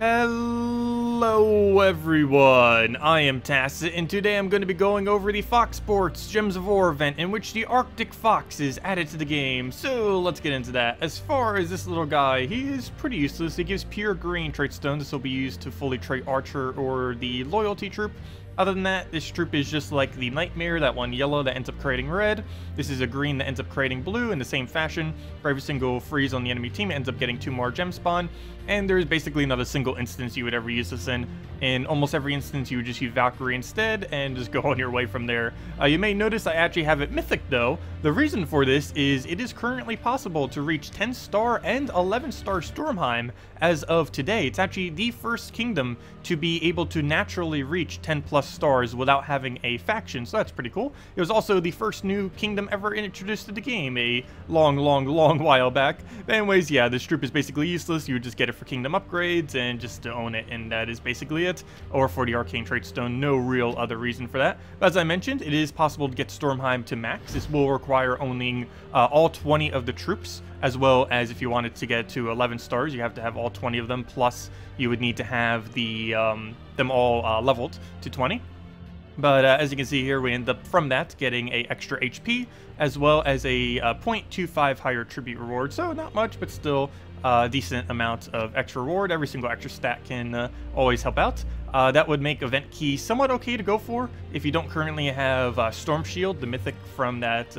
Hello everyone, I am Tacet, and today I'm going to be going over the Fox Sports Gems of War event in which the Arctic Fox is added to the game, so let's get into that. As far as this little guy, he is pretty useless. He gives pure green trait stone. This will be used to fully trait Archer or the Loyalty troop. Other than that, this troop is just like the Nightmare, that one yellow that ends up creating red. This is a green that ends up creating blue in the same fashion. For every single freeze on the enemy team, it ends up getting 2 more gem spawn. And there's basically not a single instance you would ever use this in. In almost every instance, you would just use Valkyrie instead and just go on your way from there. You may notice I actually have it Mythic though. The reason for this is it is currently possible to reach 10-star and 11-star Stormheim as of today. It's actually the first kingdom to be able to naturally reach 10+ stars without having a faction, so that's pretty cool. It was also the first new kingdom ever introduced to the game a long while back. But anyways, yeah, this troop is basically useless. You would just get it for kingdom upgrades and just to own it, and that is basically it. Or for the arcane trait stone, no real other reason for that. But as I mentioned, it is possible to get Stormheim to max. This will require owning all 20 of the troops, as well as if you wanted to get to 11 stars, you have to have all 20 of them, plus you would need to have the them all leveled to 20. But as you can see here, we end up from that getting a extra HP, as well as a 0.25 higher tribute reward. So not much, but still a decent amount of extra reward. Every single extra stat can always help out. That would make Event Key somewhat okay to go for if you don't currently have Storm Shield, the mythic from that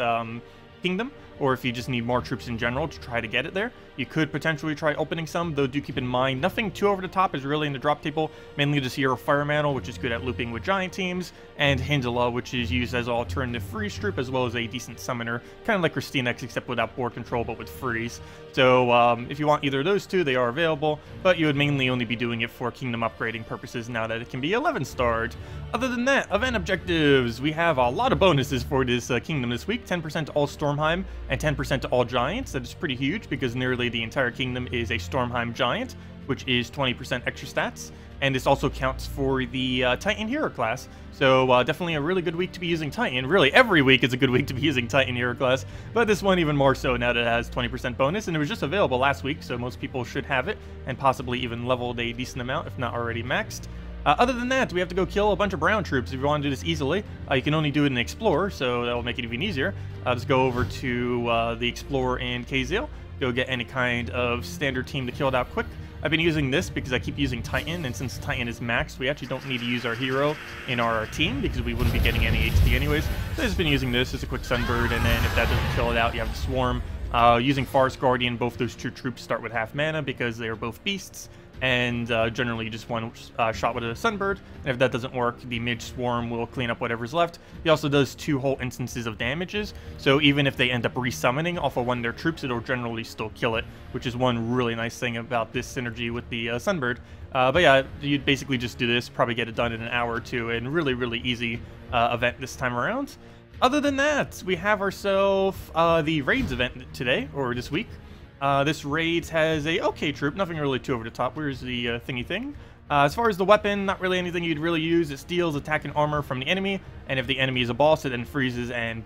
kingdom, or if you just need more troops in general to try to get it there. You could potentially try opening some, though do keep in mind nothing too over the top is really in the drop table. Mainly just Hero Fire Mantle, which is good at looping with giant teams, and Hindala, which is used as an alternative freeze troop, as well as a decent summoner, kind of like Christine X, except without board control, but with freeze. So if you want either of those two, they are available, but you would mainly only be doing it for kingdom upgrading purposes now that it can be 11-starred. Other than that, event objectives. We have a lot of bonuses for this kingdom this week. 10% to all Stormheim and 10% to all giants. That is pretty huge because nearly the entire kingdom is a Stormheim giant, which is 20% extra stats. And this also counts for the Titan hero class. So definitely a really good week to be using Titan. Really, every week is a good week to be using Titan hero class, but this one even more so now that it has 20% bonus, and it was just available last week, so most people should have it, and possibly even leveled a decent amount, if not already maxed. Other than that, we have to go kill a bunch of brown troops if you want to do this easily. You can only do it in Explorer, so that will make it even easier. Just go over to the Explorer in Kazale, go get any kind of standard team to kill it out quick. I've been using this because I keep using Titan, and since Titan is maxed, we actually don't need to use our hero in our team because we wouldn't be getting any HP anyways. So I've just been using this as a quick Sunbird, and then if that doesn't kill it out, you have the Swarm. Using Forest Guardian, both those two troops start with half mana because they are both beasts, and generally just one shot with a Sunbird, and if that doesn't work, the Mage Swarm will clean up whatever's left. He also does 2 whole instances of damages, so even if they end up resummoning off of one of their troops, it'll generally still kill it, which is one really nice thing about this synergy with the Sunbird. But yeah, you'd basically just do this, probably get it done in an hour or two, and really easy event this time around. Other than that, we have ourselves the Raids event today, or this week. This Raids has a okay troop, nothing really too over the top. Where's the thingy thing? As far as the weapon, not really anything you'd really use. It steals attack and armor from the enemy, and if the enemy is a boss, it then freezes and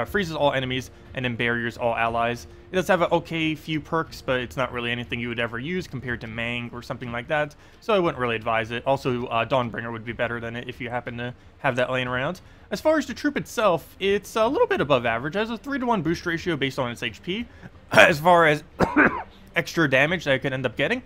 freezes all enemies, and then barriers all allies. It does have an okay few perks, but it's not really anything you would ever use compared to Mang or something like that, so I wouldn't really advise it. Also, Dawnbringer would be better than it if you happen to have that laying around. As far as the troop itself, it's a little bit above average. It has a 3-to-1 boost ratio based on its HP, as far as extra damage that it could end up getting.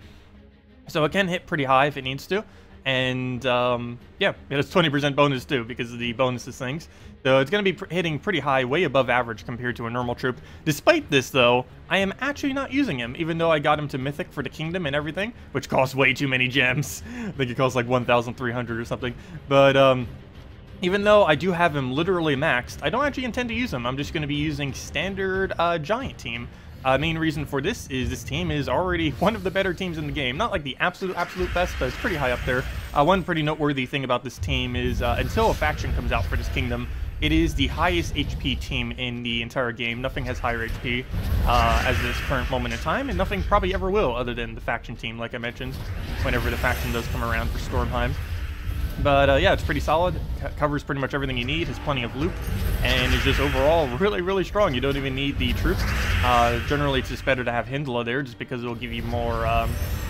So it can hit pretty high if it needs to, and yeah, it has 20% bonus too because of the bonuses things. So it's going to be hitting pretty high, way above average compared to a normal troop. Despite this though, I am actually not using him, even though I got him to Mythic for the Kingdom and everything, which costs way too many gems. I think it costs like 1,300 or something. But even though I do have him literally maxed, I don't actually intend to use him. I'm just going to be using standard giant team. Main reason for this is this team is already one of the better teams in the game. Not like the absolute best, but it's pretty high up there. One pretty noteworthy thing about this team is until a faction comes out for this kingdom, it is the highest HP team in the entire game. Nothing has higher HP as this current moment in time, and nothing probably ever will other than the faction team, like I mentioned, whenever the faction does come around for Stormheim. But yeah, it's pretty solid. Covers pretty much everything you need. Has plenty of loop, and is just overall really strong. You don't even need the troops. Generally, it's just better to have Hindala there, just because it will give you more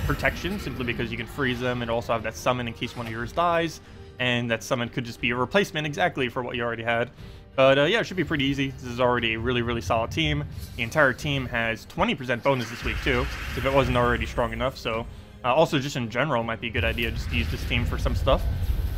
protection, simply because you can freeze them and also have that summon in case one of yours dies, and that summon could just be a replacement exactly for what you already had. But yeah, it should be pretty easy. This is already a really, really solid team. The entire team has 20% bonus this week too, if it wasn't already strong enough. So also just in general, might be a good idea just to use this team for some stuff.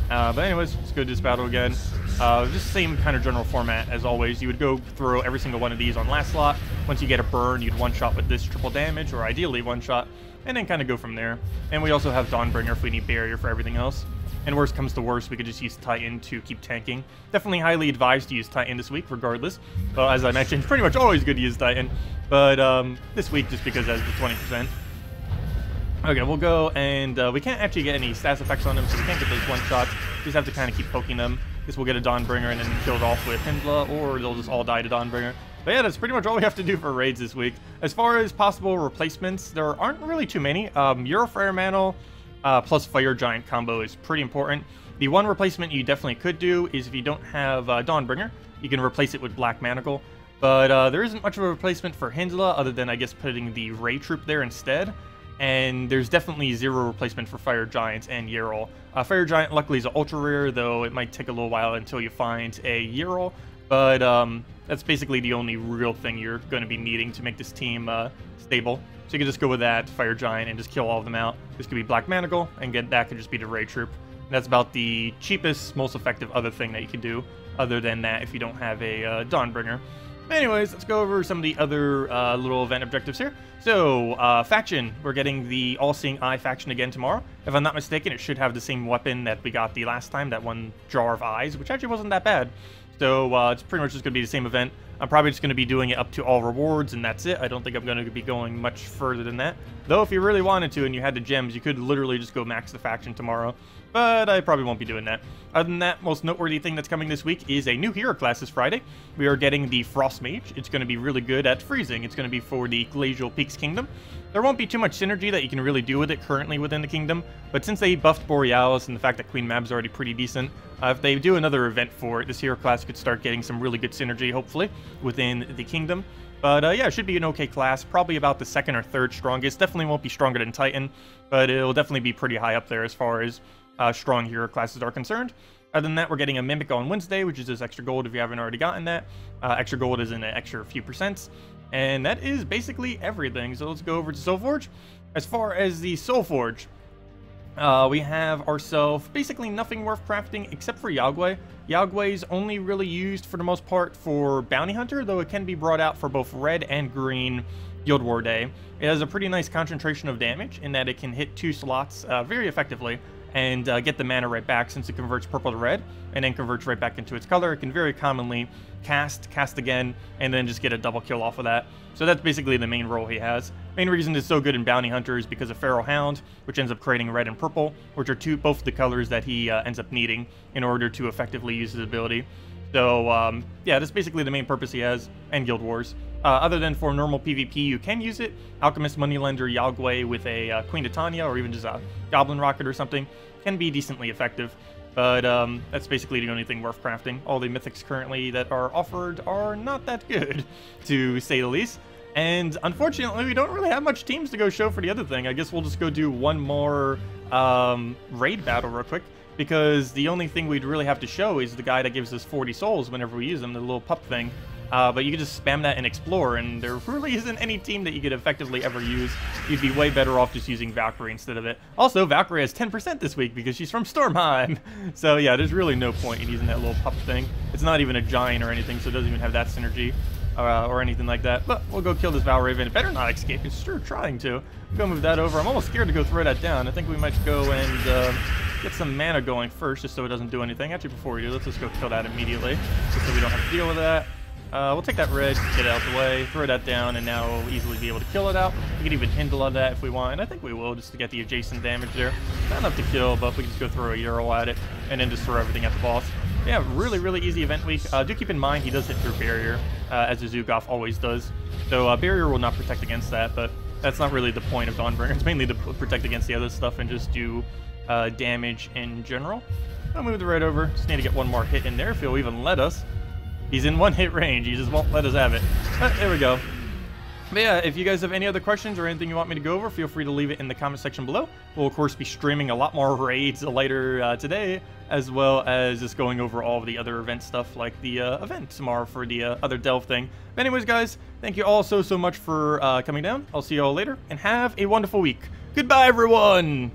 But anyways, let's go to this battle again. Just same kind of general format as always. You would go throw every single one of these on last slot. Once you get a burn, you'd one-shot with this triple damage, or ideally one-shot, and then kind of go from there. And we also have Dawnbringer if we need barrier for everything else. And worst comes to worst, we could just use Titan to keep tanking. Definitely highly advised to use Titan this week, regardless. Well, as I mentioned, it's pretty much always good to use Titan. But this week, just because it has the 20%. Okay, we'll go, and we can't actually get any stats effects on them, so we can't get those one-shots. We just have to kind of keep poking them. Guess we'll get a Dawnbringer and then kill it off with Hindla, or they'll just all die to Dawnbringer. But yeah, that's pretty much all we have to do for raids this week. As far as possible replacements, there aren't really too many. Eurofire Mantle plus Fire Giant combo is pretty important. The one replacement you definitely could do is if you don't have Dawnbringer, you can replace it with Black Manacle. But there isn't much of a replacement for Hindla other than, I guess, putting the Ray Troop there instead. And there's definitely zero replacement for Fire Giants and Yerl. Fire Giant, luckily, is ultra rare, though it might take a little while until you find a Yerl. But that's basically the only real thing you're going to be needing to make this team stable. So you can just go with that, Fire Giant, and just kill all of them out. This could be Black Manacle, and that could just be the Ray Troop. And that's about the cheapest, most effective other thing that you can do, other than that if you don't have a Dawnbringer. Anyways, let's go over some of the other little event objectives here. So, faction. We're getting the All-Seeing Eye faction again tomorrow. If I'm not mistaken, it should have the same weapon that we got the last time, that one Jar of Eyes, which actually wasn't that bad. So, it's pretty much just going to be the same event. I'm probably just going to be doing it up to all rewards, and that's it. I don't think I'm going to be going much further than that. Though, if you really wanted to and you had the gems, you could literally just go max the faction tomorrow. But I probably won't be doing that. Other than that, most noteworthy thing that's coming this week is a new hero class this Friday. We are getting the Frost Mage. It's going to be really good at freezing. It's going to be for the Glacial Peaks Kingdom. There won't be too much synergy that you can really do with it currently within the kingdom, but since they buffed Borealis and the fact that Queen Mab's already pretty decent, if they do another event for it, this hero class could start getting some really good synergy, hopefully, within the kingdom. But yeah, it should be an okay class, probably about the second or third strongest. Definitely won't be stronger than Titan, but it'll definitely be pretty high up there as far as strong hero classes are concerned. Other than that, we're getting a Mimic on Wednesday, which is just extra gold if you haven't already gotten that. Extra gold is in an extra few percents. And that is basically everything. So let's go over to Soulforge. As far as the Soulforge, we have ourselves basically nothing worth crafting except for Yagwe. Yagwe's only really used for the most part for Bounty Hunter, though it can be brought out for both red and green Guild War Day. It has a pretty nice concentration of damage in that it can hit 2 slots very effectively and get the mana right back since it converts purple to red and then converts right back into its color. It can very commonly cast again, and then just get a double kill off of that. So that's basically the main role he has. Main reason it's so good in Bounty Hunter is because of Feral Hound, which ends up creating red and purple, which are both the colors that he ends up needing in order to effectively use his ability. So, yeah, that's basically the main purpose he has, and Guild Wars. Other than for normal PvP, you can use it. Alchemist, Moneylender, Yagwe with a Queen Titania, or even just a Goblin Rocket or something, can be decently effective. But that's basically the only thing worth crafting. All the mythics currently that are offered are not that good, to say the least. And unfortunately, we don't really have much teams to go show for the other thing. I guess we'll just go do one more raid battle real quick, because the only thing we'd really have to show is the guy that gives us 40 souls whenever we use them, the little pup thing. But you can just spam that and explore, and there really isn't any team that you could effectively ever use. You'd be way better off just using Valkyrie instead of it. Also, Valkyrie has 10% this week because she's from Stormheim. So yeah, there's really no point in using that little pup thing. It's not even a giant or anything, so it doesn't even have that synergy or anything like that. But we'll go kill this Valraven. It better not escape. It's sure trying to. Go move that over. I'm almost scared to go throw that down. I think we might go and get some mana going first, just so it doesn't do anything. Actually, before we do, let's just go kill that immediately, just so we don't have to deal with that. We'll take that red, get it out the way, throw that down, and now we'll easily be able to kill it out. We can even Hindle on that if we want, and I think we will, just to get the adjacent damage there. Not enough to kill, but we can just go throw a Euro at it, and then just throw everything at the boss. Yeah, really, really easy event week. Do keep in mind he does hit through Barrier, as the Zugoff always does. So Barrier will not protect against that, but that's not really the point of Dawnbringer. It's mainly to protect against the other stuff and just do damage in general. I'll move the red over. Just need to get one more hit in there if he'll even let us. He's in 1 hit range. He just won't let us have it. But there we go. But yeah, if you guys have any other questions or anything you want me to go over, feel free to leave it in the comment section below. We'll, of course, be streaming a lot more raids later today, as well as just going over all of the other event stuff, like the event tomorrow for the other Delve thing. But anyways, guys, thank you all so much for coming down. I'll see you all later, and have a wonderful week. Goodbye, everyone!